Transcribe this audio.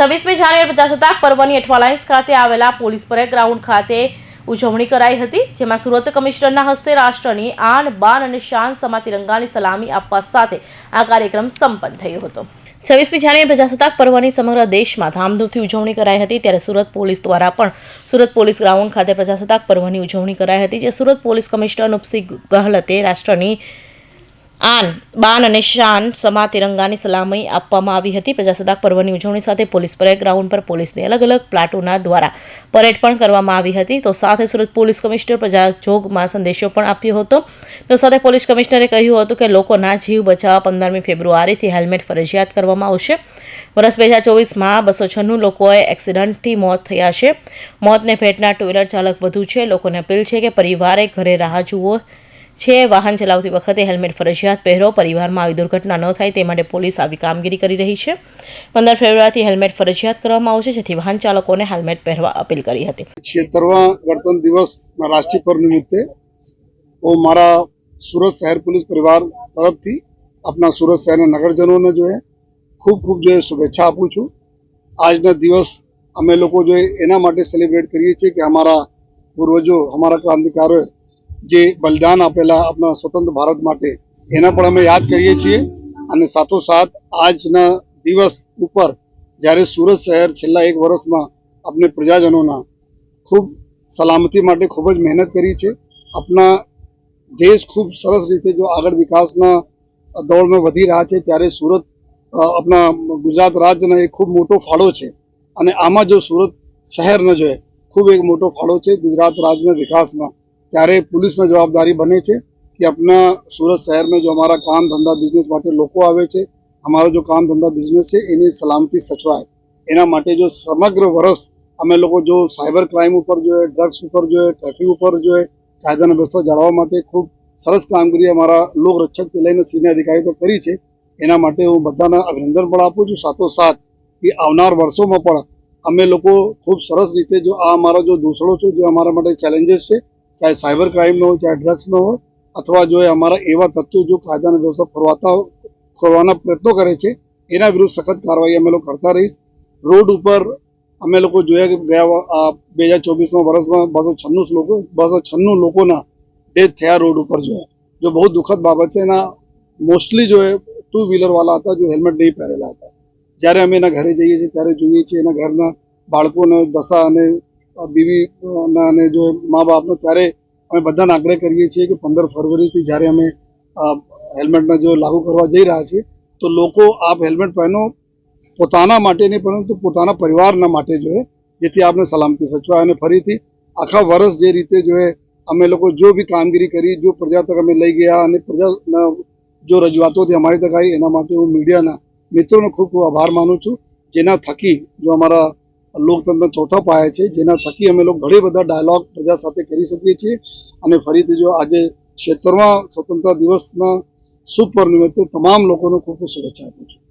26મી જાન્યુઆરી પ્રજાસત્તાક પર્વની અઠવાલાઇન્સ ખાતે આવેલા પોલીસ પરેડ ગ્રાઉન્ડ ખાતે ઉજવણી કરાઈ હતી, જેમાં સુરત કમિશનરના હસ્તે રાષ્ટ્રની આન બાન અને શાન સમા તિરંગાની સલામી આપવા સાથે આ કાર્યક્રમ સંપન્ન થયો હતો। 26મી જાન્યુઆરી પ્રજાસત્તાક પર્વની સમગ્ર દેશમાં ધામધૂમથી ઉજવણી કરાઈ હતી, ત્યારે સુરત પોલીસ દ્વારા પણ સુરત પોલીસ ગ્રાઉન્ડ ખાતે પ્રજાસત્તાક પર્વની ઉજવણી કરાઈ હતી, જે સુરત પોલીસ કમિશનર નુપસિંહ ગહલતે રાષ્ટ્રની આન બાન અને શાન સમા તિરંગાની સલામી આપવામાં આવી હતી। પ્રજાસત્તાક પર્વની ઉજવણી સાથે પોલીસ પરેડ ગ્રાઉન્ડ પર પોલીસની અલગ અલગ પ્લાટુના દ્વારા પરેડ પણ કરવામાં આવી હતી। તો સાથે સુરત પોલીસ કમિશનર પ્રજાજોગમાં સંદેશો પણ આપ્યો હતો। તો સાથે પોલીસ કમિશનરે કહ્યું હતું કે લોકોના જીવ બચાવવા 15મી ફેબ્રુઆરીથી હેલ્મેટ ફરજિયાત કરવામાં આવશે। વર્ષ 2024માં 296 લોકોએ એક્સિડન્ટથી મોત થયા છે। મોતને ભેટનાર ટુ વ્હીલર ચાલક વધુ છે। લોકોને અપીલ છે કે પરિવારે ઘરે રાહ જુઓ છે। વાહન ચલાવતી વખતે હેલ્મેટ ફરજિયાત પહેરો। પરિવારમાં આવી દુર્ઘટના ન થાય તે માટે પોલીસ આવી કામગીરી કરી રહી છે। 15 ફેબ્રુઆરીથી હેલ્મેટ ફરજિયાત કરવામાં આવશે, જેથી વાહન ચાલકોને હેલ્મેટ પહેરવા અપીલ કરી હતી। 76वां गणतंत्र दिवस राष्ट्रीय पर्व निमित्ते वो मारा सूरत शहर पुलिस परिवार तरफ थी अपना सूरत शहर नगरजनों ने जो है खूब जो है शुभेच्छा आपू छू। आज ना दिवस अमे लोग जो है एना माटे सेलिब्रेट करिए छे कि हमारा पूर्वजों हमारा क्रांतिकारों जे बलिदान आपेला अपना स्वतंत्र भारत माटे एना पण अमे याद करिए छीए। अने साथोसाथ આજના દિવસ ઉપર જ્યારે સુરત શહેર છેલ્લા 1 વર્ષમાં अपने प्रजाजनों खूब सलामती माटे खूब ज मेहनत करी है। अपना देश खूब सरस रीते जो आगे विकासना दौड़ में वधी रहा है, त्यारे सूरत अपना गुजरात राज्य ने एक खूब मोटो फाळो है। अने आमा जो सूरत शहर ने जो है खूब एक मोटो फाळो है गुजरात राज्य में विकास में, त्यारे पुलिस ने जवाबदारी बने है कि अपना सूरत शहर में जो हमारा काम धंधा बिजनेस माटे लोको आवे छे, हमारा जो काम धंधा बिजनेस है एनी सलामती सचवाय एना माटे जो समग्र वर्ष अमे लोग जो साइबर क्राइम पर जो है, ड्रग्स पर जो है, ट्रैफिक पर जो है कायदा व्यवस्था जाळववा माटे खूब सरस कामगीरी अमारा लोक रक्षक थी लईने सीनियर अधिकारी तो करी है। एना माटे हूँ बधाने अभिनंदन पण आपू छूं। साथोसाथ कि आवनार वर्षों में पण अमे लोग खूब सरस रीते जो आ अमारा जो दूसरो छे जो अमारा माटे चैलेंजीस है, चाहे साइबर क्राइम न हो, चाहे ड्रग्स न हो, अथवा जो है अमारा एवा तत्वों जो कायदा व्यवस्था खोरवाना प्रयत्नों करे छे एना विरुद्ध सख्त कार्रवाई अमे लोग करता रहीश। रोड पर अमे लोग जोया कि गया 2024 वर्ष में 296 लोगों डेथ थया रोड पर जो है, जो बहुत दुखद बाबत है। मोस्टली जो है 2 व्हीलर वाला था जो हेल्मेट नहीं पहरेला था। જ્યારે અમે એના ઘરે જઈએ છીએ ત્યારે જોઈએ છીએ એના ઘરના બાળકોને દશા અને બીવી અને જો મા બાપનો, ત્યારે અમે બધાને આગ્રહ કરીએ છીએ કે 15 ફરવરીથી જ્યારે અમે હેલ્મેટને જો લાગુ કરવા જઈ રહ્યા છીએ તો લોકો આપ હેલ્મેટ પહેરો, પોતાના માટે નહીં પરંતુ પોતાના પરિવારના માટે जो है, જેથી આપને સલામતી સચવાય। અને ફરીથી આખા વર્ષ જે રીતે जो है અમે લોકો जो भी કામગીરી કરી, जो પ્રજા તક અમે લઈ ગયા અને પ્રજાના जो રજૂઆતોથી અમારી તક આવી, એના માટે હું મીડિયાના मित्रों खूब खूब आभार मानु छू, जेना थकी जो अमरा लोकतंत्र चौथा पाया है, जेना थकी अमे लोग घणे बधा डायलॉग प्रजा साथे करी सकीए छीए। अने फरीथी जो आज 76वां स्वतंत्रता दिवसना शुभ पर्व निमित्ते तमाम लोगों खूब खूब शुभेच्छा आपू छूं।